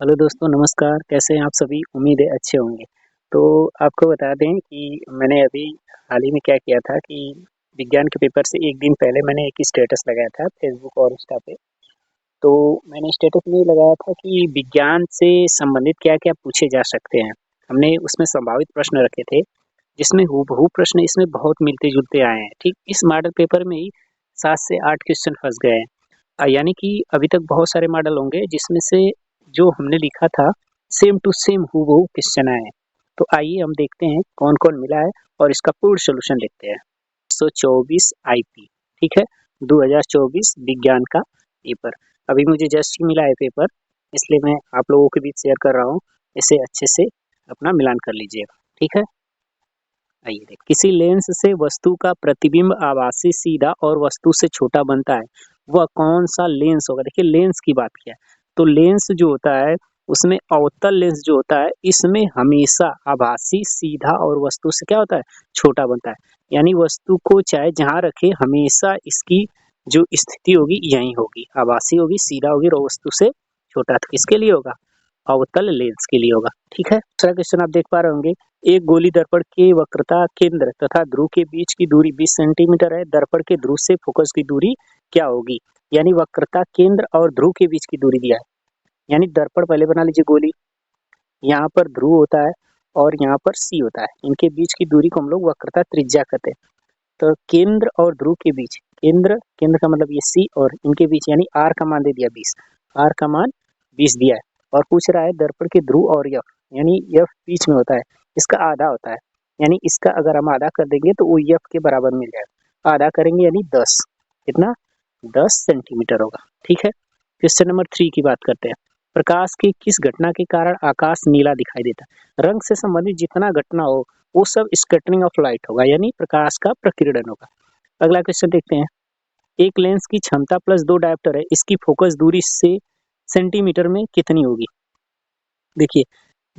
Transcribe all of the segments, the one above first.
Hello दोस्तों, नमस्कार। कैसे हैं आप सभी? उम्मीद है अच्छे होंगे। तो आपको बता दें कि मैंने अभी हाल ही में क्या किया था कि विज्ञान के पेपर से 1 दिन पहले मैंने एक स्टेटस लगाया था फ़ेसबुक और इंस्टा पे। तो मैंने स्टेटस में ये लगाया था कि विज्ञान से संबंधित क्या-क्या पूछे जा सकते हैं। हमने उसमें संभावित प्रश्न रखे थे, जिसमें हूबहू प्रश्न इसमें बहुत मिलते-जुलते आए हैं। ठीक इस मॉडल पेपर में ही 7 से 8 क्वेश्चन फँस गए हैं। यानी कि अभी तक बहुत सारे मॉडल होंगे जिसमें से जो हमने लिखा था सेम टू सेम हूबहू क्वेश्चन आए हैं। तो आइए हम देखते हैं कौन-कौन मिला है और इसका पूर्ण सॉल्यूशन देखते हैं। 124 आईपी, ठीक है? 2024 विज्ञान का पेपर। अभी मुझे जस्ट ही मिला है पेपर, इसलिए मैं आप लोगों के बीच शेयर कर रहा हूँ। इसे अच्छे से अपना मिलान कर लीजिएगा, ठीक है? आइए देखें, किसी लेंस से वस्तु का प्रतिबिंब आभासी सीधा और वस्तु से छोटा बनता है, वह कौन सा लेंस होगा? देखिए लेंस की बात किया है, तो लेंस जो होता है उसमें अवतल लेंस जो होता है इसमें हमेशा आभासी सीधा और वस्तु से क्या होता है, छोटा बनता है। यानी वस्तु को चाहे जहाँ रखे हमेशा इसकी जो स्थिति होगी यही होगी, आभासी होगी, सीधा होगी और वस्तु से छोटा। तो किसके लिए होगा? अवतल लेंस के लिए होगा, ठीक है? दूसरा क्वेश्चन आप देख पा रहे होंगे, एक गोली दर्पण के वक्रता केंद्र तथा ध्रुव के बीच की दूरी 20 सेंटीमीटर है। दर्पण के ध्रुव से फोकस की दूरी क्या होगी? यानी वक्रता केंद्र और ध्रुव के बीच की दूरी दिया है। यानी दर्पण पहले बना लीजिए गोली, यहाँ पर ध्रुव होता है और यहाँ पर सी होता है। इनके बीच की दूरी को हम लोग वक्रता त्रिज्या कहते हैं। तो केंद्र और ध्रुव के बीच, केंद्र केंद्र का मतलब ये सी और इनके बीच यानी आर का मान दे दिया 20, आर का मान 20 दिया है और पूछ रहा है दर्पण के ध्रुव और एफ, यानी एफ बीच में होता है, इसका आधा होता है। यानी इसका अगर हम आधा कर देंगे तो वो एफ के बराबर मिल जाएगा। आधा करेंगे यानी 10, कितना? 10 सेंटीमीटर होगा, ठीक है। क्वेश्चन नंबर 3 की बात करते हैं। प्रकाश की किस घटना के कारण आकाश नीला दिखाई देता है? रंग से संबंधित जितना घटना हो वो सब स्कैटरिंग ऑफ लाइट होगा, यानी प्रकाश का प्रकीर्णन होगा। अगला क्वेश्चन देखते हैं। एक लेंस की क्षमता प्लस 2 डायोप्टर है, इसकी फोकस दूरी से सेंटीमीटर में कितनी होगी? देखिए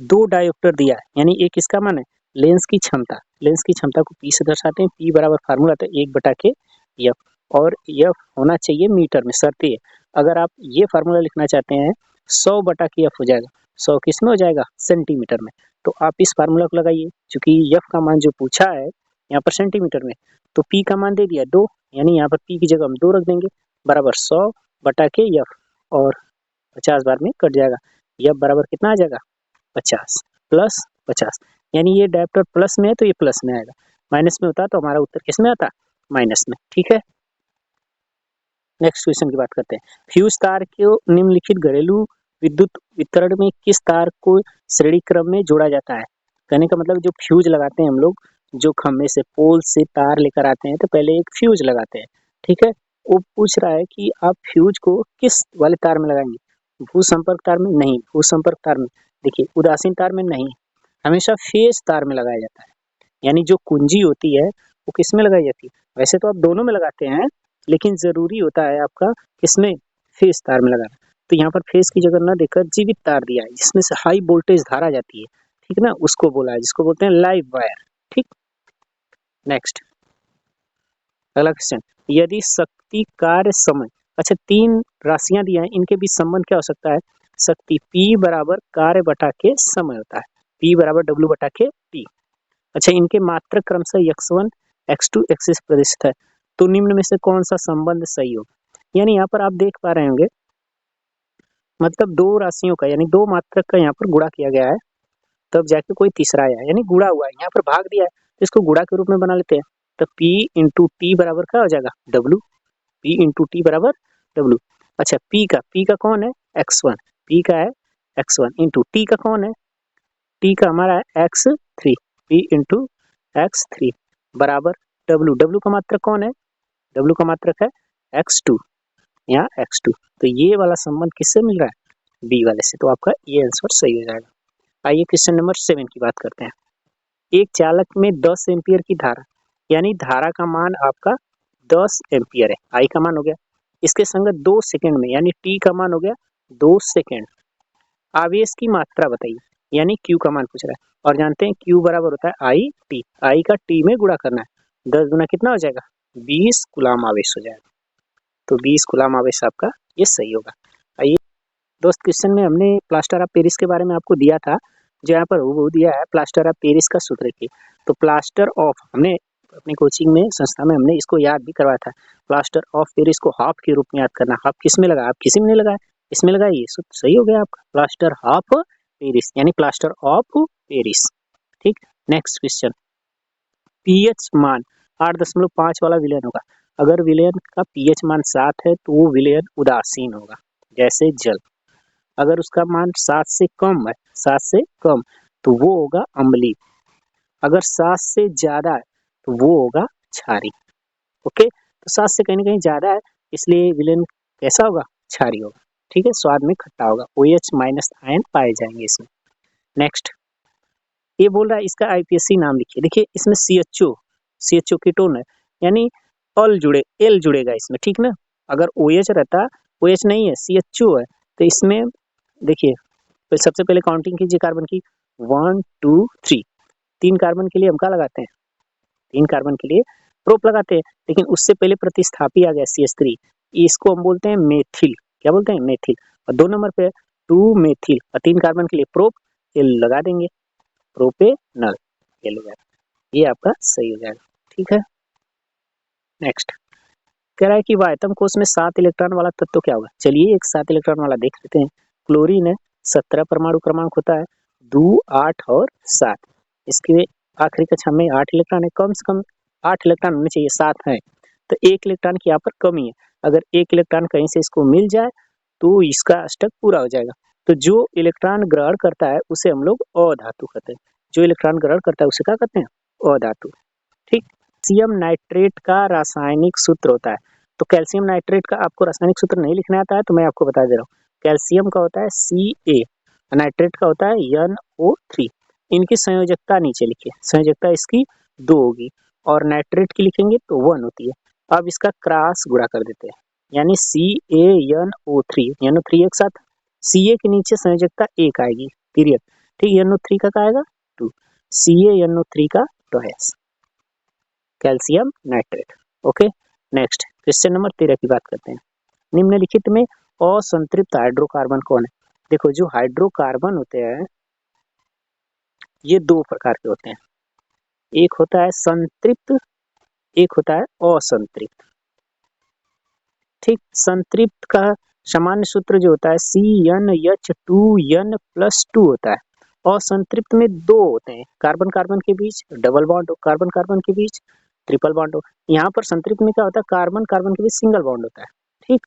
2 डायोप्टर दिया है, यानी एक इसका मान है लेंस की क्षमता, लेंस की क्षमता को पी से दर्शाते हैं। पी बराबर फार्मूला था 1/k एफ, और एफ होना चाहिए मीटर में, शर्त ये अगर आप ये फार्मूला लिखना चाहते हैं 100/k एफ हो जाएगा। 100 किस में हो जाएगा? सेंटीमीटर में। तो आप इस फार्मूला को लगाइए, चूंकि एफ का मान जो पूछा है यहाँ पर सेंटीमीटर में, तो पी का मान दे दिया 2, यानी यहाँ पर पी की जगह हम 2 रख देंगे, बराबर 100/k एफ, और 50 बार में कट जाएगा। एफ बराबर कितना आ जाएगा? 50 प्लस 50, यानी ये डायोप्टर प्लस में है तो ये प्लस में आएगा, माइनस में होता तो हमारा उत्तर किस में आता? माइनस में, ठीक है। नेक्स्ट क्वेश्चन की बात करते हैं। फ्यूज तार को निम्नलिखित घरेलू विद्युत वितरण में किस तार को श्रेणी क्रम में जोड़ा जाता है? कहने का मतलब जो फ्यूज लगाते हैं हम लोग, जो खंभे से पोल से तार लेकर आते हैं तो पहले एक फ्यूज लगाते हैं, ठीक है। वो पूछ रहा है कि आप फ्यूज को किस वाले तार में लगाएंगे? भू संपर्क तार में नहीं, भू संपर्क तार में, देखिए उदासीन तार में नहीं, हमेशा फेज तार में लगाया जाता है। यानी जो कुंजी होती है वो किस में लगाई जाती है? वैसे तो आप दोनों में लगाते हैं, लेकिन जरूरी होता है आपका किसमें? फेज तार में लगाना। तो यहाँ पर फेज की जगह न देकर जीवित तार दिया है जिसमें से हाई वोल्टेज धारा जाती है, ठीक ना, उसको बोला है, जिसको बोलते हैं लाइव वायर, ठीक। नेक्स्ट अगला क्वेश्चन, यदि शक्ति कार्य समय, अच्छा 3 राशियां दी हैं, इनके बीच संबंध क्या हो सकता है? शक्ति P बराबर कार्य बटा के समय होता है, P बराबर W बटा के T। अच्छा इनके मात्रक क्रमशः x1 x2 x प्रदर्शित है, तो निम्न में से कौन सा संबंध सही होगा? यानी यहाँ पर आप देख पा रहे होंगे, मतलब 2 राशियों का यानी 2 मात्रक का यहाँ पर गुणा किया गया है, तब जाके कोई तीसरा आया, यानी गुणा हुआ है, यहाँ पर भाग दिया है तो इसको गुणा के रूप में बना लेते हैं। तो P इंटू टी बराबर क्या हो जाएगा? W, P इंटू टी बराबर W। अच्छा P का कौन है? x1, P का है x1 इंटू टी का कौन है? T का हमारा है x3, P इंटू x3 बराबर W का मात्रक कौन है? W का मात्रक है x2, यहाँ x2। तो ये वाला संबंध किससे मिल रहा है? B वाले से, तो आपका ये आंसर सही हो जाएगा। आइए क्वेश्चन नंबर 7 की बात करते हैं। एक चालक में 10 एम्पियर की धारा, यानी धारा का मान आपका 10 एम्पियर है, आई का मान हो गया, इसके संगत 2 सेकंड में, यानी टी का मान हो गया 2 सेकंड। आवेश की मात्रा बताइए, यानी क्यू का मान पूछ रहा है, और जानते हैं क्यू बराबर होता है आई टी, आई का टी में गुणा करना है, 10 गुना कितना हो जाएगा? 20 कूलाम आवेश हो जाएगा। तो 20 कूलाम आवेश आपका ये सही होगा। आइए दोस्त क्वेश्चन में हमने प्लास्टर ऑफ पेरिस के बारे में आपको दिया था, जो यहाँ पर वो दिया है प्लास्टर ऑफ पेरिस का सूत्र की। तो प्लास्टर ऑफ हमने अपनी कोचिंग में संस्था में हमने इसको याद भी करवाया था। प्लास्टर ऑफ पेरिस को हाफ के रूप में याद करना। हाफ किस में लगा? आप किसी में नहीं लगाया, इसमें लगा, ये सूत्र सही हो गया आपका। प्लास्टर ऑफ पेरिस यानी प्लास्टर ऑफ पेरिस। ठीक, नेक्स्ट क्वेश्चन, पीएच मान 8.5 वाला विलयन होगा। अगर विलयन का पीएच मान 7 है तो वो विलयन उदासीन होगा, जैसे जल। अगर उसका मान 7 से कम है, 7 से कम, तो वो होगा अम्लीय। अगर 7 से ज्यादा है तो वो होगा क्षारी। ओके, तो 7 से कहीं ना कहीं ज्यादा है, इसलिए विलयन कैसा होगा? क्षारी होगा। ठीक है, स्वाद में खट्टा होगा। OH माइनस आयन पाए जाएंगे इसमें। नेक्स्ट, ये बोल रहा है इसका आईपीएससी नाम लिखिए। देखिए इसमें CHO कीटोन है, यानी एल जुड़ेगा इसमें, ठीक ना। अगर OH रहता, OH नहीं है, CHO है, तो इसमें देखिए तो सबसे पहले काउंटिंग कीजिए कार्बन की, 1 2 3। 3 कार्बन के लिए हम क्या लगाते हैं? 3 कार्बन के लिए प्रोप लगाते हैं, लेकिन उससे पहले प्रतिस्थापी आ गया CH3, इसको हम बोलते हैं मेथिल। क्या बोलते हैं? मेथिल। और 2 नंबर पे 2 मेथिल, और 3 कार्बन के लिए प्रोप, एल लगा देंगे, प्रोपेनल, एल हो जाएगा। ये आपका सही हो जाएगा। ठीक है, नेक्स्ट कह रहा है कि वायतम कोष में 7 इलेक्ट्रॉन वाला तत्व क्या होगा? चलिए एक 7 इलेक्ट्रॉन वाला देख लेते हैं। क्लोरीन है, 17 परमाणु क्रमांक होता है, 2 8 और 7। इसके आखिरी कक्षा में 8 इलेक्ट्रॉन है, कम से कम 8 इलेक्ट्रॉन होने चाहिए, 7 है, तो 1 इलेक्ट्रॉन की यहाँ पर कमी है। अगर 1 इलेक्ट्रॉन कहीं से इसको मिल जाए तो इसका अष्टक पूरा हो जाएगा। तो जो इलेक्ट्रॉन ग्रहण करता है उसे हम लोग अधातु कहते हैं। जो इलेक्ट्रॉन ग्रहण करता है उसे क्या कहते हैं? अधातु। ठीक, कैल्शियम नाइट्रेट का रासायनिक सूत्र होता है। तो कैल्शियम नाइट्रेट का आपको रासायनिक सूत्र नहीं लिखना आता है तो मैं आपको बता दे रहा हूँ। कैल्शियम का होता है Ca, नाइट्रेट का होता है NO3। इनकी संयोजकता नीचे लिखिए, संयोजकता इसकी 2 होगी, और नाइट्रेट की लिखेंगे तो 1 होती है। अब इसका क्रॉस गुणा कर देते हैं, यानी CaNO3, NO3 एक साथ, Ca के नीचे संयोजकता 1 आएगी, पीरियड। ठीक, NO3 का आएगा 2, CaNO3 का 2s, calcium nitrate. Okay, next question number 13 की बात करते हैं। निम्नलिखित में असंतृप्त हाइड्रोकार्बन कौन है? देखो जो हाइड्रोकार्बन होते हैं ये 2 प्रकार के होते हैं, एक होता है संतृप्त, एक होता है असंतृप्त। ठीक, संतृप्त का सामान्य सूत्र जो होता है CnH2n+2 होता है। असंतृप्त में 2 होते हैं, कार्बन कार्बन के बीच डबल बॉन्ड हो, कार्बन कार्बन के बीच ट्रिपल बॉन्ड हो। यहाँ पर संतृप्त में क्या होता है? कार्बन कार्बन के बीच सिंगल बॉन्ड होता है। ठीक,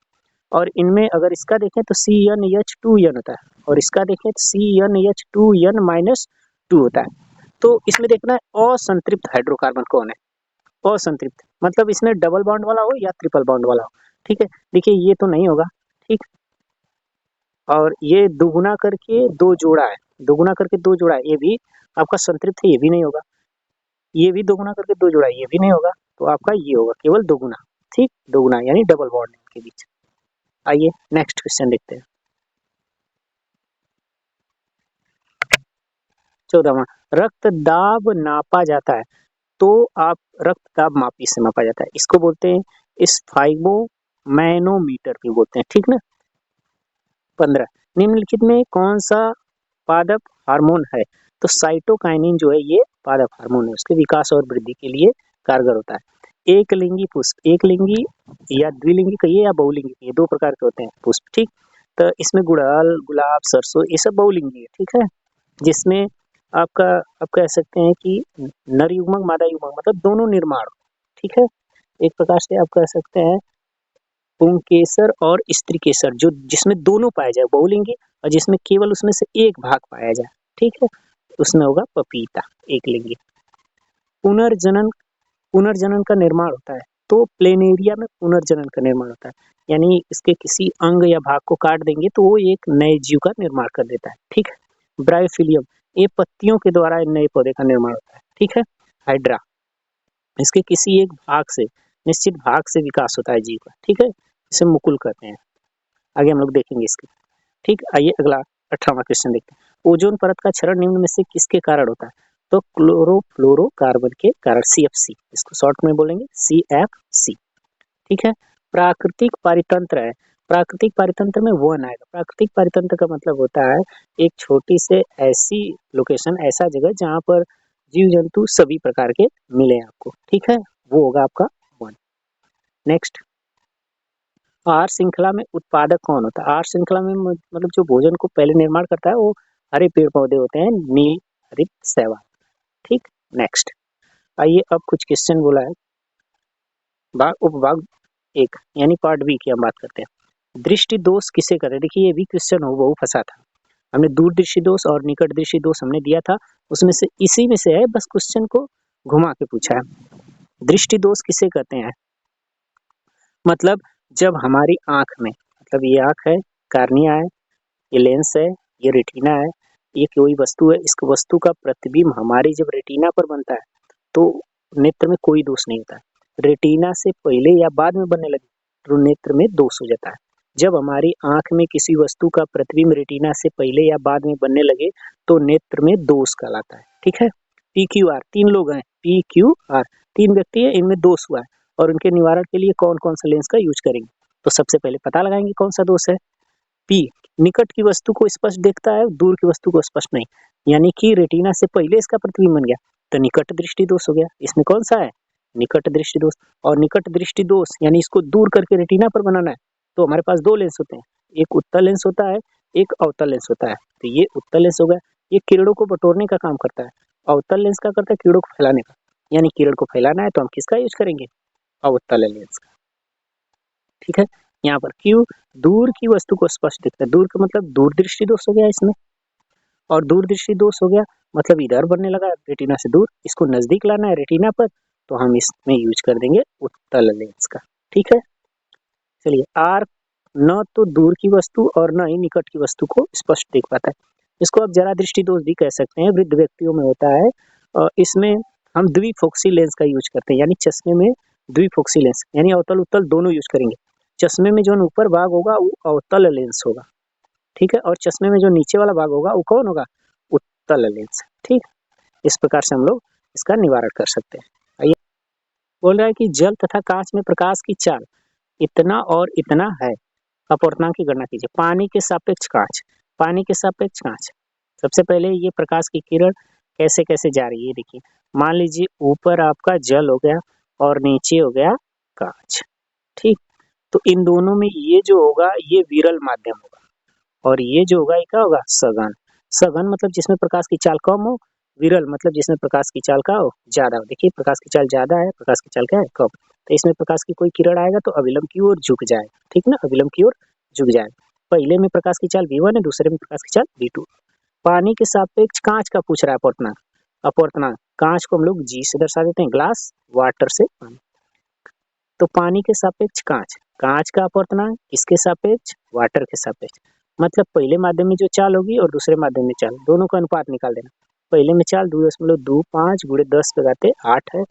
और इनमें अगर इसका देखें तो CnH2n होता है, और इसका देखें तो CnH2n-2 होता है। तो इसमें देखना है असंतृप्त हाइड्रोकार्बन कौन है। असंतृप्त मतलब इसमें डबल बॉन्ड वाला हो या ट्रिपल बॉन्ड वाला हो। ठीक है, देखिए ये तो नहीं होगा। ठीक, और ये दुगुना करके 2 जोड़ा है, दुगुना करके 2 जोड़ा है, ये भी आपका संतृप्त है, ये भी नहीं होगा। ये भी दोगुना करके 2 जोड़ा है, ये भी नहीं होगा। तो आपका ये होगा केवल दोगुना। ठीक, दोगुना यानी डबल बॉन्ड के बीच। आइए नेक्स्ट क्वेश्चन देखते हैं। 14वां, रक्त दाब नापा जाता है तो आप रक्त दाब मापी से मापा जाता है, इसको बोलते हैं स्फाइगोमैनोमीटर भी बोलते हैं। ठीक ना। 15, निम्नलिखित में कौन सा पादप हार्मोन है? तो साइटोकाइनिन जो है ये पादप हार्मोन है, उसके विकास और वृद्धि के लिए कारगर होता है। एक लिंगी पुष्प, एक लिंगी या द्विलिंगी कहिए या बहुलिंगी कहिए, 2 प्रकार के होते हैं पुष्प। ठीक, तो इसमें गुड़हल, गुलाब, सरसों ये सब बहुलिंगी है। ठीक है, जिसमें आपका आप कह सकते हैं कि नर युग्मक मादा युग्मक मतलब दोनों निर्माण। ठीक है, एक प्रकार से आप कह सकते हैं पुंकेसर और स्त्रीकेसर, जो जिसमें दोनों पाए जाए, बहुलिंगी, और जिसमें केवल उसमें से एक भाग पाया जाए। ठीक है, उसमें होगा पपीता, एक लिंगी। पुनर्जनन, पुनर्जनन का निर्माण होता है तो प्लेनेरिया में पुनर्जनन का निर्माण होता है, यानी इसके किसी अंग या भाग को काट देंगे तो वो एक नए जीव का निर्माण कर देता है। ठीक है, ब्रायोफिलियम, ये पत्तियों के द्वारा नए पौधे का निर्माण होता है। ठीक है, हाइड्रा, इसके किसी एक भाग से, निश्चित भाग से विकास होता है जीव का। ठीक है, इसे मुकुल कहते हैं। आगे हम लोग देखेंगे इसके। ठीक, आइए अगला 18वां क्वेश्चन देखते हैं। ओजोन परत का क्षरण निम्न में से किसके कारण होता है? तो क्लोरोफ्लोरोकार्बन के कारण, CFC, इसको शॉर्ट में बोलेंगे CFC। ठीक है, प्राकृतिक पारितंत्र है प्राकृतिक पारितंत्र में 1 आएगा। प्राकृतिक पारितंत्र का मतलब होता है एक छोटी से ऐसी लोकेशन, ऐसा जगह जहाँ पर जीव-जंतु सभी प्रकार के मिले आपको, ठीक है? वो होगा आपका 1। नेक्स्ट, आहार श्रृंखला में उत्पादक कौन होता है? आहार श्रृंखला में मतलब जो भोजन को पहले निर्माण करता है वो हरे पेड़-पौधे होते हैं, नील हरित शैवाल, ठीक? नेक्स्ट, आइए अब कुछ क्वेश्चन बोला है। उपभाग 1 यानी पार्ट बी की हम बात करते हैं। दृष्टि दोष किसे कहते हैं? देखिए ये भी क्वेश्चन हूबहू फंसा था। हमने दूरदृष्टि दोष और निकट दृष्टि दोष हमने दिया था, उसमें से इसी में से है, बस क्वेश्चन को घुमा के पूछा है। दृष्टि दोष किसे कहते हैं? मतलब जब हमारी आंख में, मतलब ये आंख है, कार्निया है, ये लेंस है, ये रेटिना है, ये कोई वस्तु है, इस वस्तु का प्रतिबिंब हमारी जब रेटिना पर बनता है तो नेत्र में कोई दोष नहीं होता है। रेटिना से पहले या बाद में बनने लगे तो नेत्र में दोष हो जाता है। जब हमारी आंख में किसी वस्तु का प्रतिबिंब रेटिना से पहले या बाद में बनने लगे तो नेत्र में दोष कहलाता है, ठीक है? PQR 3 लोग हैं, PQR 3 व्यक्ति है, इनमें दोष हुआ है और उनके निवारण के लिए कौन कौन सा लेंस का यूज करेंगे? तो सबसे पहले पता लगाएंगे कौन सा दोष है। P निकट की वस्तु को स्पष्ट देखता है, दूर की वस्तु को स्पष्ट नहीं, यानी कि रेटिना से पहले इसका प्रतिबिंब बन गया तो निकट दृष्टि दोष हो गया। इसमें कौन सा है? निकट दृष्टि दोष। और निकट दृष्टि दोष यानी इसको दूर करके रेटिना पर बनाना है तो हमारे पास 2 लेंस होते हैं, एक उत्तल लेंस होता है, एक अवतल लेंस होता है। तो ये उत्तल लेंस हो गया, ये किरणों को बटोरने का काम करता है। अवतल लेंस का करता है किरणों को फैलाने का, यानी किरण को फैलाना है तो हम किसका यूज करेंगे? अवतल लेंस का, ठीक है? यहाँ पर क्यों? दूर की वस्तु को स्पष्ट दिखता है, दूर का मतलब दूरदृष्टि दोष हो गया इसमें, और दूरदृष्टि दोष हो गया मतलब इधर बनने लगा रेटिना से दूर, इसको नजदीक लाना है रेटिना पर तो हम इसमें यूज कर देंगे उत्तल लेंस का, ठीक है? चलिए, आर न तो दूर की वस्तु और न ही निकट की वस्तु को स्पष्ट देख पाता है, इसको आप जरा दृष्टि दोष भी कह सकते हैं, वृद्ध व्यक्तियों में होता है। इसमें हम द्विफोक्सी लेंस का यूज करते हैं, यानी चश्मे में द्विफोक्सी लेंस, यानी अवतल उत्तल दोनों यूज करेंगे। चश्मे में जो ऊपर भाग होगा वो अवतल लेंस होगा, ठीक है? और चश्मे में जो नीचे वाला भाग होगा वो कौन होगा? उत्तल लेंस, ठीक? इस प्रकार से हम लोग इसका निवारण कर सकते हैं। आइए, बोल रहा है कि जल तथा कांच में प्रकाश की चाल इतना और इतना है, अपवर्तनांक की गणना कीजिए। पानी के सापेक्ष कांच, पानी के सापेक्ष कांच, सबसे पहले ये प्रकाश की किरण कैसे कैसे जा रही है देखिए। मान लीजिए ऊपर आपका जल हो गया और नीचे हो गया कांच, ठीक? तो इन दोनों में ये जो होगा ये विरल माध्यम होगा और ये जो होगा ये क्या होगा? सघन। सघन मतलब जिसमें प्रकाश की चाल कम हो, विरल मतलब जिसमें प्रकाश की चाल का हो ज्यादा हो। देखिए प्रकाश की चाल ज्यादा है, प्रकाश की चाल क्या है? कम। तो इसमें प्रकाश की कोई किरण आएगा तो अविलंब की ओर झुक जाएगा, ठीक ना? अविलंब की ओर झुक जाएगा। पहले में प्रकाश की चाल V1 है, दूसरे में प्रकाश की चाल V2। पानी के सापेक्ष कांच का पूछ रहा है अपवर्तनांक। अपवर्तनांक कांच को हम लोग G से दर्शा देते हैं, ग्लास, वाटर से पानी। तो पानी के सापेक्ष कांच, कांच का अपवर्तनांक किसके सापेक्ष? वाटर के सापेक्ष। मतलब पहले माध्यम में जो चाल होगी और दूसरे माध्यम में चाल, दोनों का अनुपात निकाल देना। पहले में चाल 2.25 गुणे 10 पे घाते 8 है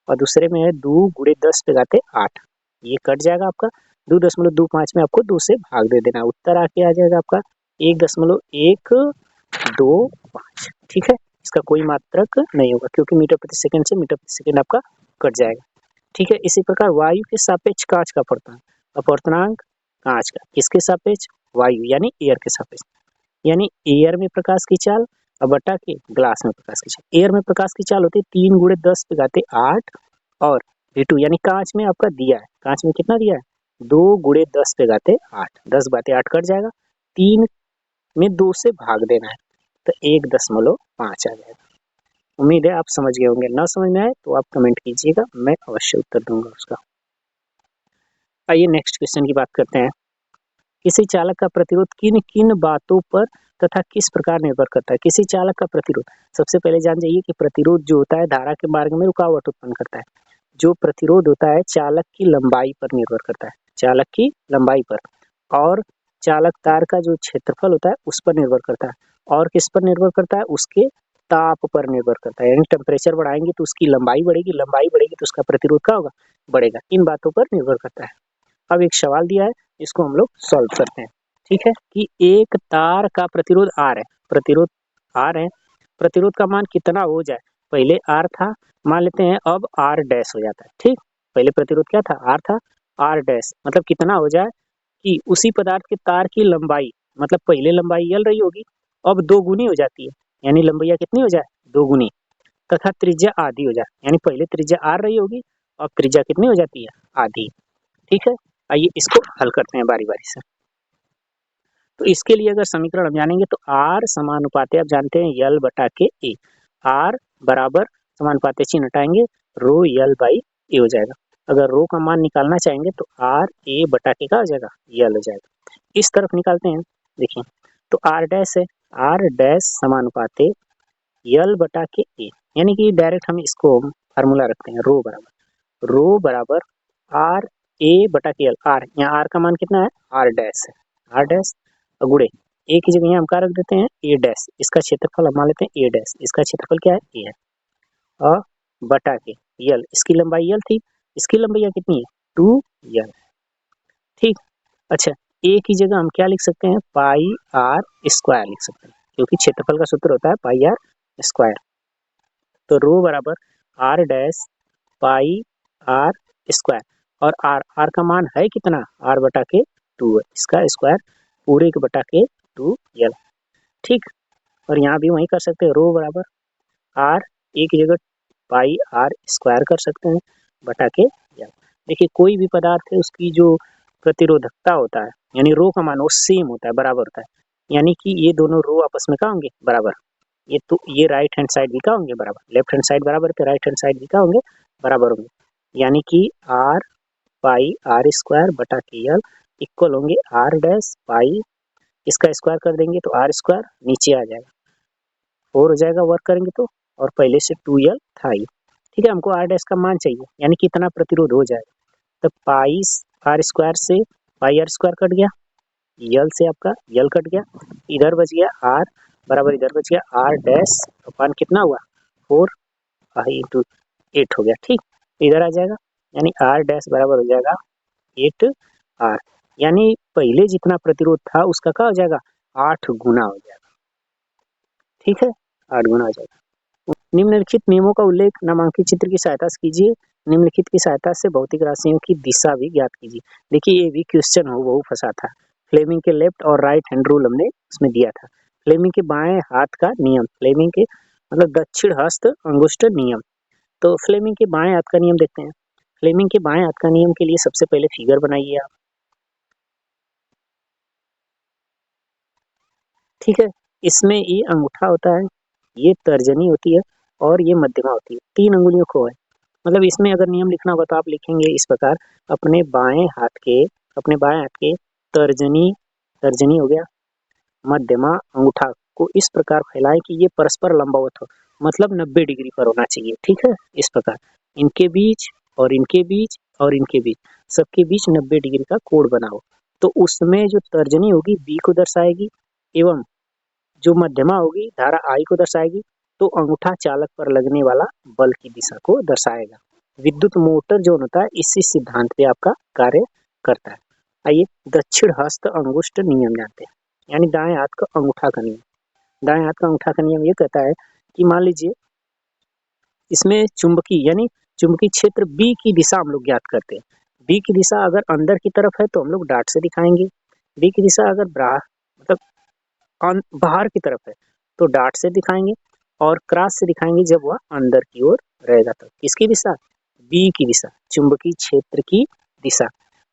और दूसरे में है 2 गुणे 10 पे घाते 8। ये कट जाएगा आपका, 2.25 में आपको 2 से भाग दे देना, उत्तर आके आ जाएगा आपका 1.125, ठीक है? इसका कोई मात्रक नहीं होगा क्योंकि मीटर प्रति सेकंड से मीटर प्रति सेकंड आपका कट जाएगा, ठीक है? इसी प्रकार वायु के सापेक्ष कांच का अपवर्तनांक, अपवर्तनांक कांच का किसके सापेक्ष? वायु यानी एयर के सापेक्ष, यानी एयर में प्रकाश की चाल और बटा के ग्लास में प्रकाश की चाल। एयर में प्रकाश की चाल होती है 3 गुणे 10 पे घाते 8 और V2 यानी कांच में आपका दिया है, कांच में कितना दिया है? 2 गुणे 10 पे घाते 8, 10 बाते 8 कट जाएगा, 3 में 2 से भाग देना है तो 1.5 आ जाएगा। उम्मीद है आप समझ गए होंगे, ना समझ में आए तो आप कमेंट कीजिएगा, मैं अवश्य उत्तर दूंगा उसका। आइए नेक्स्ट क्वेश्चन की बात करते हैं। किसी चालक का प्रतिरोध किन किन बातों पर तथा किस प्रकार निर्भर करता है? किसी चालक का प्रतिरोध, सबसे पहले जान जाइए कि प्रतिरोध जो होता है धारा के मार्ग में रुकावट उत्पन्न करता है। जो प्रतिरोध होता है चालक की लंबाई पर निर्भर करता है, चालक की लंबाई पर, और चालक तार का जो क्षेत्रफल होता है उस पर निर्भर करता है, और किस पर निर्भर करता है? उसके ताप पर निर्भर करता है, यानी टेम्परेचर बढ़ाएंगे तो उसकी लंबाई बढ़ेगी, लंबाई बढ़ेगी तो उसका प्रतिरोध क्या होगा? बढ़ेगा। इन बातों पर निर्भर करता है। अब एक सवाल दिया है, इसको हम लोग सॉल्व करते हैं, ठीक है? कि एक तार का प्रतिरोध R है, प्रतिरोध R है, प्रतिरोध का मान कितना हो जाए? पहले R था, मान लेते हैं अब R डैश हो जाता है, ठीक? पहले प्रतिरोध क्या था? R था, R डैश मतलब कितना हो जाए कि उसी पदार्थ के तार की लंबाई, मतलब पहले लंबाई L रही होगी, अब 2 गुनी हो जाती है, यानी लंबाई कितनी हो जाए 2 गुनी, तथा त्रिज्या आधी हो जाए, यानी पहले त्रिज्या R रही होगी, अब त्रिज्या कितनी हो जाती है आधी। ठीक है, आइए इसको हल करते हैं बारी बारी से। तो इसके लिए अगर समीकरण हम जानेंगे तो R समानुपाती आप जानते हैं L बटा के A, R बराबर समानुपाती चिन्ह हटाएंगे रो L बाई A हो जाएगा। अगर रो का मान निकालना चाहेंगे तो R A बटा के का हो जाएगा L हो जाएगा। इस तरफ निकालते हैं, देखिए तो R डैश है, R डैश समानुपाती L बटा के A, यानी कि डायरेक्ट हम इसको फार्मूला रखते हैं रो बराबर R A बटा के L, R यहाँ R का मान कितना है R डैश है, R डैश गुणे ए की जगह हम क्या रख देते हैं ए डैश, इसका क्षेत्रफल हम मान लेते हैं ए डैश, इसका क्षेत्रफल क्या है ए है, और बटा के यल, इसकी लंबाई यल थी, इसकी लंबाई कितनी है 2 यल। ठीक, अच्छा ए की जगह हम क्या लिख सकते हैं पाई आर स्क्वायर लिख सकते हैं, क्योंकि क्षेत्रफल का सूत्र होता है पाई आर स्क्वायर। तो रो बराबर R dash pi R square, और आर का मान है कितना आर बटा के 2 है, इसका स्क्वायर पूरे के बटा के 2 यल। ठीक, और यहाँ भी वही कर सकते हैं रो बराबर आर ए की जगह पाई आर स्क्वायर कर सकते हैं बटा के यल। देखिए कोई भी पदार्थ है उसकी जो प्रतिरोधकता होता है, यानी रो का मान वो सेम होता है, बराबर होता है, यानी कि ये दोनों रो आपस में क्या होंगे बराबर, ये तो ये राइट हैंड साइड भी क्या होंगे बराबर, लेफ्ट हैंड साइड बराबर तो राइट हैंड साइड भी क्या होंगे बराबर होंगे, यानी कि आर पाई आर स्क्वायर बटा के यल इक्वल होंगे आर डैश पाई, इसका स्क्वायर कर देंगे तो आर स्क्वायर नीचे आ जाएगा 4 हो जाएगा वर्क करेंगे तो, और पहले से 2L था ही। ठीक है, हमको आर डैश का मान चाहिए, यानी कितना प्रतिरोध हो जाएगा, तो पाई आर स्क्वायर से पाई आर स्क्वायर कट गया, यल से आपका यल कट गया, इधर बच गया आर बराबर इधर बच गया आर डैश अपान कितना हुआ 4 इंटू 8 हो गया। ठीक, इधर आ जाएगा, यानी आर डैश बराबर हो जाएगा 8 आर, यानी पहले जितना प्रतिरोध था उसका क्या हो जाएगा 8 गुना हो जाएगा। ठीक है, 8 गुना हो जाएगा। निम्नलिखित नियमों का उल्लेख नामांकित चित्र की सहायता से कीजिए, निम्नलिखित की सहायता से भौतिक राशियों की दिशा भी ज्ञात कीजिए। देखिए ये भी क्वेश्चन हो बहु फंसा था, फ्लेमिंग के लेफ्ट और राइट हैंड रूल हमने उसमें दिया था। फ्लेमिंग के बाएं हाथ का नियम, फ्लेमिंग के मतलब दक्षिण हस्त अंगुष्ठ नियम, तो फ्लेमिंग के बाएं हाथ का नियम देखते हैं। फ्लेमिंग के बाएं हाथ का नियम के लिए सबसे पहले फिगर बनाइए आप। ठीक है, इसमें ये अंगूठा होता है, ये तर्जनी होती है और ये मध्यमा होती है, 3 अंगुलियों को है। मतलब इसमें अगर नियम लिखना होगा तो आप लिखेंगे इस प्रकार, अपने बाएं हाथ के तर्जनी तर्जनी हो गया, मध्यमा अंगूठा को इस प्रकार फैलाएं कि ये परस्पर लंबवत हो, मतलब 90 डिग्री पर होना चाहिए। ठीक है, इस प्रकार इनके बीच और इनके बीच और इनके बीच सबके बीच 90 डिग्री का कोण बनाओ, तो उसमें जो तर्जनी होगी बी को दर्शाएगी एवं जो मध्यमा होगी धारा आई को दर्शाएगी, तो अंगूठा चालक पर लगने वाला बल की दिशा को दर्शाएगा। विद्युत मोटर जो होता है इसी सिद्धांत पे आपका कार्य करता है। आइए दक्षिण हस्त अंगुष्ठ नियम जानते हैं, यानी दाएं हाथ का अंगूठा का नियम। दाएं हाथ का अंगूठा का नियम ये कहता है कि मान लीजिए इसमें चुंबकीय यानी चुंबकीय क्षेत्र बी की दिशा हम लोग ज्ञात करते हैं। बी की दिशा अगर अंदर की तरफ है तो हम लोग डॉट से दिखाएंगे, बी की दिशा अगर मतलब बाहर की तरफ है तो डॉट से दिखाएंगे, और क्रॉस से दिखाएंगे जब वह अंदर की ओर रहेगा। तो किसकी दिशा बी की दिशा, चुंबकीय क्षेत्र की दिशा।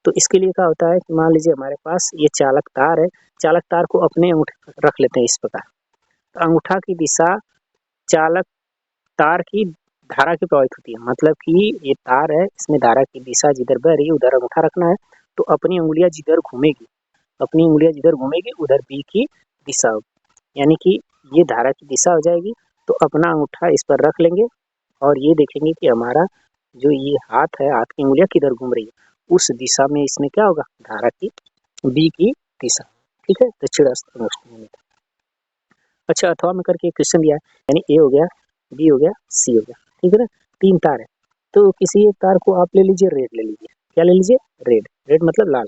तो इसके लिए क्या होता है कि मान लीजिए हमारे पास ये चालक तार है, चालक तार को अपने अंगूठे रख लेते हैं इस प्रकार, तो अंगूठा की दिशा चालक तार की धारा की प्रभावित होती है, मतलब कि ये तार है इसमें धारा की दिशा जिधर बह रही है उधर अंगूठा रखना है, तो अपनी उंगलियां जिधर घूमेगी उधर बी की दिशा होगी, यानी कि ये धारा की दिशा हो जाएगी, तो अपना अंगूठा इस पर रख लेंगे और ये देखेंगे कि हमारा जो ये हाथ है, हाथ की उंगलियां किधर घूम रही है उस दिशा में इसमें क्या होगा धारा की बी की दिशा। ठीक है, दक्षिण हस्त अंगुष्ठ नियम। अच्छा अथवा में करके क्वेश्चन दिया है, यानी ए हो गया, बी हो गया, सी हो गया। ठीक है ना, 3 तार है, तो किसी एक तार को आप ले लीजिए रेड ले लीजिए, क्या ले लीजिए रेड, रेड मतलब लाल,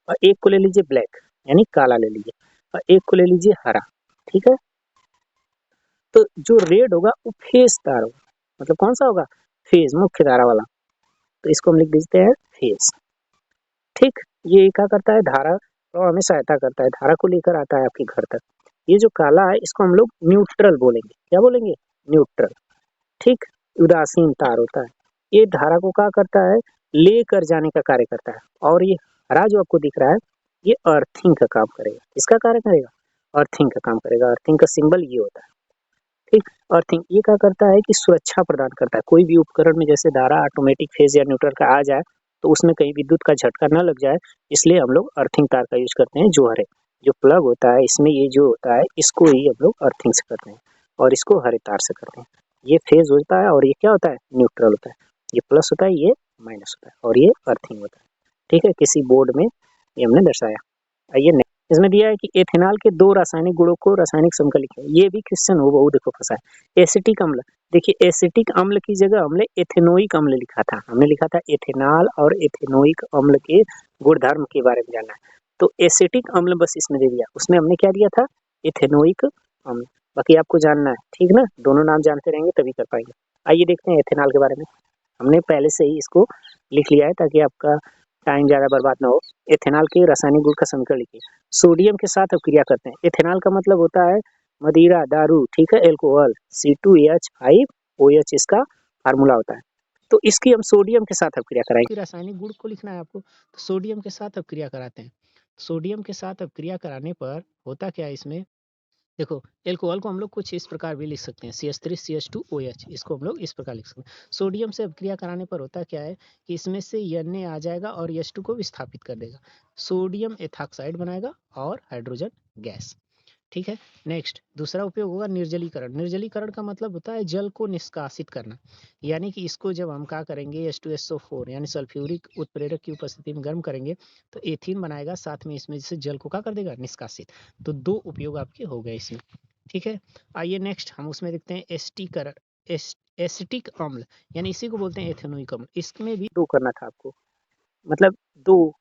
और एक को ले लीजिए ब्लैक यानी काला ले लीजिए, और एक को ले लीजिए हरा। ठीक है, तो जो रेड होगा वो फेज तार होगा, मतलब कौन सा होगा फेज, मुख्य धारा वाला, तो इसको हम लिख देते हैं फेज। ठीक, ये क्या करता है धारा प्रवाह में सहायता करता है, धारा को लेकर आता है आपके घर तक। ये जो काला है इसको हम लोग न्यूट्रल बोलेंगे। क्या बोलेंगे? न्यूट्रल। ठीक, उदासीन तार होता है। ये धारा को क्या करता है? लेकर जाने का कार्य करता है। और ये हरा जो आपको दिख रहा है ये अर्थिंग का काम करेगा। किसका कार्य करेगा? अर्थिंग का काम करेगा। अर्थिंग का सिंबल ये होता है। ठीक, अर्थिंग ये क्या करता है कि सुरक्षा प्रदान करता है। कोई भी उपकरण में जैसे धारा ऑटोमेटिक फेज या न्यूट्रल का आ जाए तो उसमें कहीं विद्युत का झटका न लग जाए, इसलिए हम लोग अर्थिंग तार का यूज करते हैं। जो हरे जो प्लग होता है इसमें ये जो होता है इसको ही हम लोग अर्थिंग से करते हैं और इसको हरे तार से करते हैं। ये फेज होता है और ये क्या होता है? न्यूट्रल होता है। ये प्लस होता है, ये माइनस होता है और ये अर्थिंग होता है। ठीक है, किसी बोर्ड में ये हमने दर्शाया। आइए next। इसमें दिया है कि एथेनॉल के दो रासायनिक गुणों को रासायनिक समीकरण लिखें। ये भी क्वेश्चन हो बहु देखो फंसा है। एसिटिक अम्ल, देखिए एसिटिक अम्ल की जगह हमने एथेनोइक अम्ल लिखा था। हमने लिखा था एथेनॉल और एथेनोइक अम्ल के गुणधर्म के बारे में जानना है। तो एसिटिक अम्ल बस इसमें दे दिया, उसमें हमने क्या दिया था? एथेनोइक अम्ल। बाकी आपको जानना है, ठीक ना? दोनों नाम जानते रहेंगे तभी कर पाएंगे। आइए देखते हैं एथेनॉल के बारे में। हमने पहले से ही इसको लिख लिया है ताकि आपका टाइम ज़्यादा बर्बाद ना हो। एथेनॉल के रासायनिक गुण का समीकरण लिखिए। सोडियम के साथ अपक्रिया करते हैं। एथेनॉल का मतलब होता है मदिरा, दारू, ठीक है, अल्कोहल। C2H5OH इसका फार्मूला होता है। तो इसकी हम सोडियम के साथ अपक्रिया कराएंगे। रासायनिक गुण को लिखना है आपको, तो सोडियम के साथ अपक्रिया कराते हैं। सोडियम के साथ अपक्रिया कराने पर होता क्या है इसमें? देखो, एल्कोहल को हम लोग कुछ इस प्रकार भी लिख सकते हैं, CH3CH2OH। इसको हम लोग इस प्रकार लिख सकते हैं। सोडियम से अपक्रिया कराने पर होता क्या है कि इसमें से Na आ जाएगा और H2 को विस्थापित कर देगा। सोडियम एथॉक्साइड बनाएगा और हाइड्रोजन गैस। ठीक है, नेक्स्ट दूसरा उपयोग होगा निर्जलीकरण। निर्जलीकरण का मतलब होता है जल को निष्कासित करना। यानी कि इसको जब हम क्या करेंगे, H2SO4 यानी सल्फ्यूरिक उत्प्रेरक की उपस्थिति में गर्म करेंगे तो एथीन बनाएगा, साथ में इसमें से जल को क्या कर देगा? निष्कासित। तो दो उपयोग आपके हो गए इसमें। ठीक है, आइए नेक्स्ट हम उसमें देखते हैं एस्टीकरण। एसिटिक अम्ल यानी इसी को बोलते हैं एथेनोइक अम्ल। इसमें भी दो करना था आपको, मतलब दो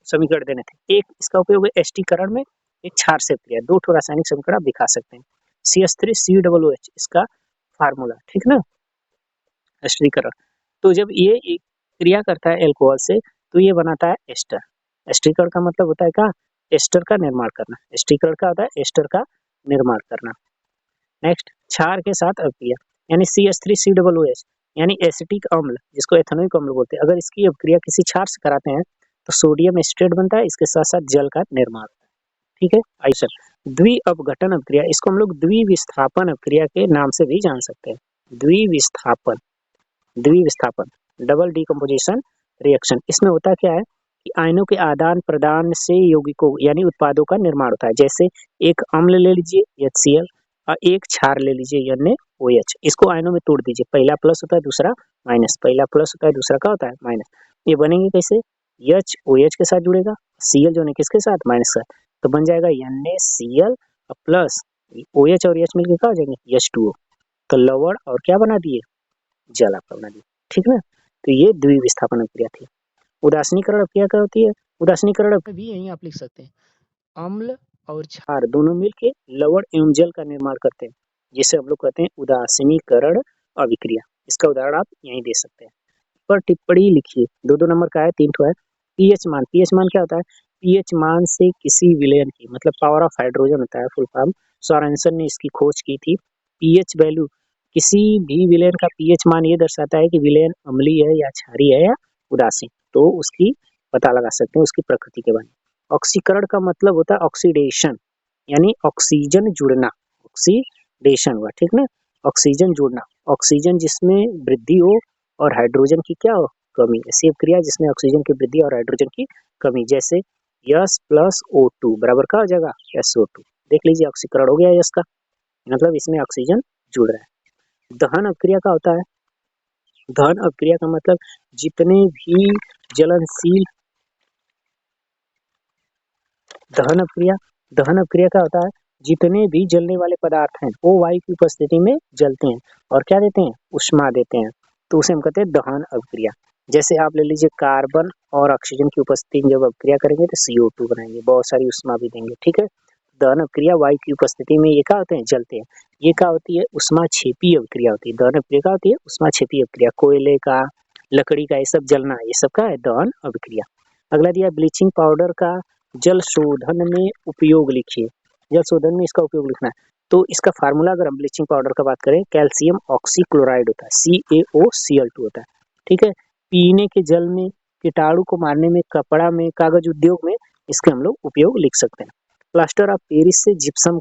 समीकरण देने थे। एक इसका उपयोग है एस्टीकरण में, एक क्षार से क्रिया। दो ठो रासायनिक समीकरण आप दिखा सकते हैं। CH3COOH इसका फार्मूला, ठीक ना? एस्टीकरण। तो जब ये एक क्रिया करता है अल्कोहल से तो ये बनाता है एस्टर। एस्टीकरण का मतलब होता है क्या? एस्टर का निर्माण करना। एस्टीकरण का होता है एस्टर का निर्माण करना। नेक्स्ट, क्षार के साथ अपक्रिया यानी CH3COOH यानी एसिटिक अम्ल जिसको एथेनोइक अम्ल बोलते हैं। अगर इसकी अपक्रिया किसी क्षार से कराते हैं तो सोडियम एसिटेट बनता है, इसके साथ साथ जल का निर्माण होता है। ठीक है, आइए सर, द्विअपघटन अपक्रिया, इसको हम लोग द्विविस्थापन अपक्रिया के नाम से भी जान सकते हैं। द्विविस्थापन, द्विविस्थापन, डबल डिकम्पोजिशन रिएक्शन। इसमें होता क्या है कि आयनों के आदान प्रदान से यौगिकों यानी उत्पादों का निर्माण होता है। जैसे एक अम्ल ले लीजिए HCl और एक क्षार ले लीजिए NaOH। इसको आयनों में तोड़ दीजिए, पहला प्लस होता है दूसरा माइनस, पहला प्लस होता है दूसरा क्या होता है? माइनस। ये बनेंगे कैसे? HOH के साथ जुड़ेगा, Cl जो है किसके साथ? माइनस का। तो बन जाएगा NaCl प्लस OH और H मिलकर क्या हो जाएंगे? H2O। तो लवण और क्या बना दिए? जल आपका बना दिए। ठीक ना? तो ये द्विविस्थापन अपक्रिया थी। उदासीनीकरण अपक्रिया क्या होती है? उदासीनीकरण भी यही आप लिख सकते हैं, अम्ल और क्षार दोनों मिलके लवण एवं जल का निर्माण करते हैं, जिसे हम लोग कहते हैं उदासीनीकरण अभिक्रिया। इसका उदाहरण आप यहीं दे सकते हैं। पर टिप्पणी लिखिए, दो नंबर का है, 3 ठो है। पीएच मान, पीएच मान क्या होता है? पीएच मान से किसी विलयन की, मतलब पावर ऑफ हाइड्रोजन होता है फुल फॉर्म। सोरेनसन ने इसकी खोज की थी। पीएच वैल्यू, किसी भी विलयन का पीएच मान ये दर्शाता है कि विलयन अम्लीय है या क्षारीय है या उदासीन। तो उसकी पता लगा सकते हैं उसकी प्रकृति के बारे में। ऑक्सीकरण का मतलब होता है ऑक्सीडेशन, यानी ऑक्सीजन जुड़ना। ऑक्सीडेशन हुआ, ठीक ना? ऑक्सीजन जुड़ना, ऑक्सीजन जिसमें वृद्धि हो और हाइड्रोजन की क्या हो? कमी। ऐसी अपक्रिया जिसमें ऑक्सीजन की वृद्धि और हाइड्रोजन की कमी, जैसे यस प्लस O2 बराबर क्या हो जाएगा? SO2। देख लीजिए ऑक्सीकरण हो गया यस का, मतलब इसमें ऑक्सीजन जुड़ रहा है। दहन अपक्रिया का होता है, दहन अपक्रिया का मतलब जितने भी जलनशील, दहन अपक्रिया, दहन अपक्रिया का होता है जितने भी जलने वाले पदार्थ हैं वो वायु की उपस्थिति में जलते हैं और क्या देते हैं? उष्मा देते हैं। तो उसे हम कहते हैं दहन अपक्रिया। जैसे आप ले लीजिए कार्बन और ऑक्सीजन की उपस्थिति में जब अपक्रिया करेंगे तो CO2 बनाएंगे, बहुत सारी उष्मा भी देंगे। ठीक है, दहन अपक्रिया वायु की उपस्थिति में ये क्या होते हैं? जलते हैं। ये क्या होती है? उष्माक्षेपी अपक्रिया होती है। दहन अपक्रिया क्या होती है? उष्माक्षेपी अपक्रिया। कोयले का, लकड़ी का, ये सब जलना, ये सब का है दहन अपक्रिया। अगला दिया ब्लीचिंग पाउडर का जल शोधन में उपयोग लिखिए। जल शोधन में इसका उपयोग लिखना है। तो इसका फार्मूला अगर हम ब्लीचिंग पाउडर का बात करें, कैल्शियम ऑक्सीक्लोराइड होता है, CaOCl2 होता है। ठीक है, पीने के जल में, कीटाणु को मारने में, कपड़ा में, कागज उद्योग में इसके हम लोग उपयोग लिख सकते हैं। प्लास्टर ऑफ पेरिस से जिप्सम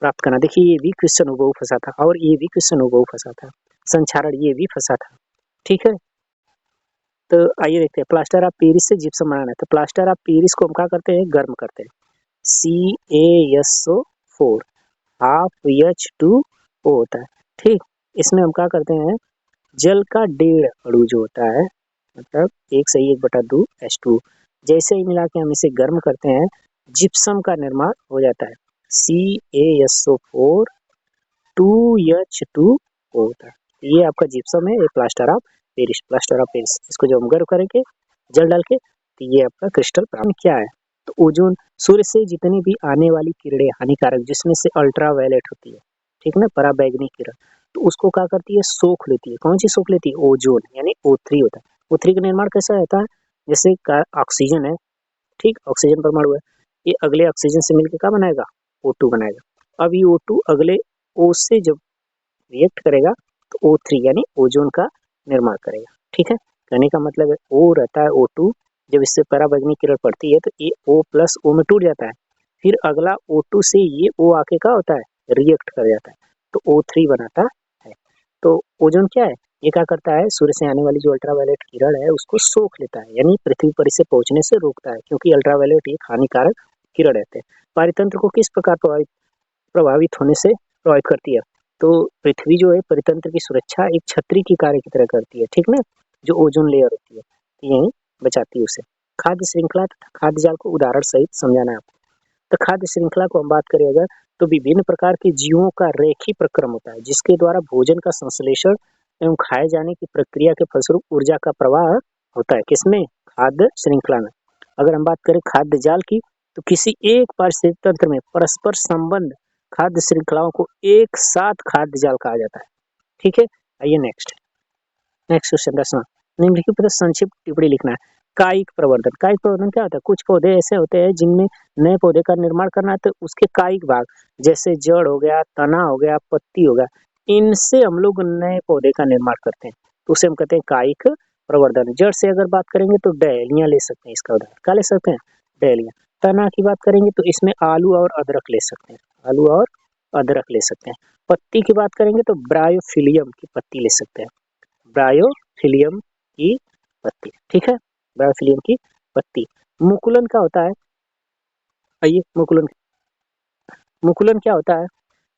प्राप्त करना, देखिए ये भी क्वेश्चन हुबहू फंसा था और ये भी क्वेश्चन हुबहू फंसा था। संक्षारण ये भी फंसा था। ठीक है, तो आइए देखते हैं प्लास्टर ऑफ पेरिस से जिप्सम बनाना है। तो प्लास्टर ऑफ पेरिस को हम क्या करते हैं, गर्म करते हैं। CaSO4 हाफ H2O होता है। ठीक, इसमें हम क्या करते हैं, जल का 1.5 अणु जो होता है, मतलब 1/2 H2, जैसे ही मिला के हम इसे गर्म करते हैं, जिप्सम का निर्माण हो जाता है। CaSO4 2H2O होता है। ये आपका जिप्सम है, ये plaster of Paris, plaster of Paris. इसको जो हम गर्म करेंगे जल डाल के, तो ये आपका क्रिस्टल प्राप्त क्या है। तो ओजोन, सूर्य से जितनी भी आने वाली किरणें हानिकारक, जिसमें से अल्ट्रावायलेट होती है, ठीक ना, पराबैंगनी किरण, तो उसको क्या करती है, सोख लेती है। कौन सी सोख लेती है, ओजोन, यानी O3 होता है। O3 का निर्माण कैसा होता है, जैसे ऑक्सीजन है, ठीक, ऑक्सीजन परमाणु है, ये अगले ऑक्सीजन से मिलकर क्या बनाएगा, O2 बनाएगा। अब ये O2 अगले O से जब रिएक्ट करेगा तो O3 यानी ओजोन का निर्माण करेगा। ठीक है, कहने का मतलब है O रहता है O2, जब इससे पराबैंगनी किरण पड़ती है तो ये O प्लस O में टूट जाता है, फिर अगला O2 से ये O आके क्या होता है, रिएक्ट कर जाता है, तो O3 बनाता है। तो ओजोन क्या है, ये क्या करता है, सूर्य से आने वाली जो अल्ट्रावायलेट किरण है उसको सोख लेता है, यानी पृथ्वी पर इसे पहुंचने से रोकता है, क्योंकि अल्ट्रावायलेट एक हानिकारक किरण रहते हैं। पारितंत्र को किस प्रकार प्रभावित होने से प्रभावित करती है, तो पृथ्वी जो है परितंत्र की सुरक्षा एक छतरी की कार्य की तरह करती है, ठीक ना, जो ओजोन लेयर होती है, यही बचाती है उसे। खाद्य श्रृंखला तथा खाद्य जाल को उदाहरण सहित समझाना है आपको। तो खाद्य श्रृंखला को हम बात करें अगर, तो विभिन्न प्रकार के जीवों का रेखीय प्रक्रम होता है, जिसके द्वारा भोजन का संश्लेषण एवं खाए जाने की प्रक्रिया के फलस्वरूप ऊर्जा का प्रवाह होता है। किसमें, खाद्य श्रृंखला में। अगर हम बात करें खाद्य जाल की, तो किसी एक पारिस्थितिक तंत्र में परस्पर संबंध खाद्य श्रृंखलाओं को एक साथ खाद्य जाल कहा जाता है। ठीक है, आइए नेक्स्ट क्वेश्चन 10वां, निम्नलिखित पर संक्षिप्त टिप्पणी लिखना है। कायिक प्रवर्धन, कायिक प्रवर्धन क्या होता है, कुछ पौधे ऐसे होते हैं जिनमें नए पौधे का निर्माण करना है, तो उसके कायिक भाग, जैसे जड़ हो गया, तना हो गया, पत्ती हो गया, इनसे हम लोग नए पौधे का निर्माण करते हैं, तो उसे हम कहते हैं कायिक प्रवर्धन। जड़ से अगर बात करेंगे तो डहेलियां ले सकते हैं, इसका उदाहरण क्या ले सकते हैं, डहेलियां। तना की बात करेंगे तो इसमें आलू और अदरक ले सकते हैं, आलू और अदरक ले सकते हैं। पत्ती की बात करेंगे तो ब्रायोफिलियम की पत्ती ले सकते हैं, ब्रायोफिलियम की पत्ती। ठीक है, ब्रायोफिलियम की पत्ती। मुकुलन क्या होता है, आइए मुकुलन क्या होता है,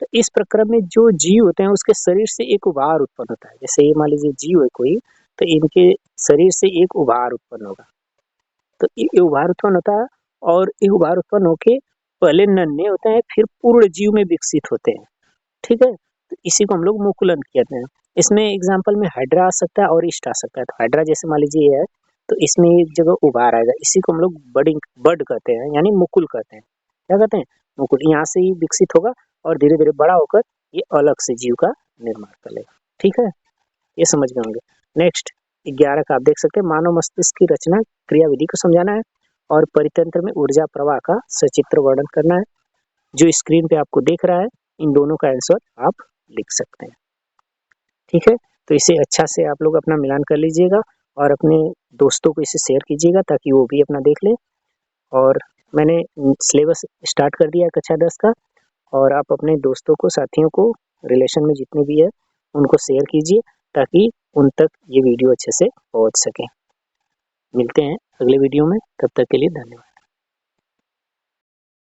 तो इस प्रक्रम में जो जीव होते हैं उसके शरीर से एक उभार उत्पन्न होता है। जैसे ये मान लीजिए जीव है कोई, तो इनके शरीर से एक उभार उत्पन्न होगा, तो ये उभार उत्पन्न होता है, और ये उभार उत्पन्न होके पहले नन्हे होते हैं, फिर पूर्ण जीव में विकसित होते हैं। ठीक है, तो इसी को हम लोग मुकुलन कहते हैं। इसमें एग्जाम्पल में हाइड्रा आ सकता है और ईस्ट आ सकता है। तो हाइड्रा जैसे मान लीजिए ये है, तो इसमें एक जगह उभार आएगा, इसी को हम लोग बडिंग बड कहते हैं, यानी मुकुल कहते हैं। क्या कहते हैं, मुकुल। यहाँ से ही विकसित होगा और धीरे धीरे बड़ा होकर ये अलग से जीव का निर्माण कर लेगा। ठीक है, ये समझ गए होंगे। नेक्स्ट 11 का आप देख सकते हैं, मानव मस्तिष्क की रचना क्रिया विधि को समझाना है और परितंत्र में ऊर्जा प्रवाह का सचित्र वर्णन करना है। जो स्क्रीन पे आपको देख रहा है, इन दोनों का आंसर आप लिख सकते हैं। ठीक है, तो इसे अच्छा से आप लोग अपना मिलान कर लीजिएगा और अपने दोस्तों को इसे शेयर कीजिएगा ताकि वो भी अपना देख ले। और मैंने सिलेबस स्टार्ट कर दिया है कक्षा 10 का, और आप अपने दोस्तों को, साथियों को, रिलेशन में जितने भी है उनको शेयर कीजिए ताकि उन तक ये वीडियो अच्छे से पहुंच सके। मिलते हैं अगले वीडियो में, तब तक के लिए धन्यवाद।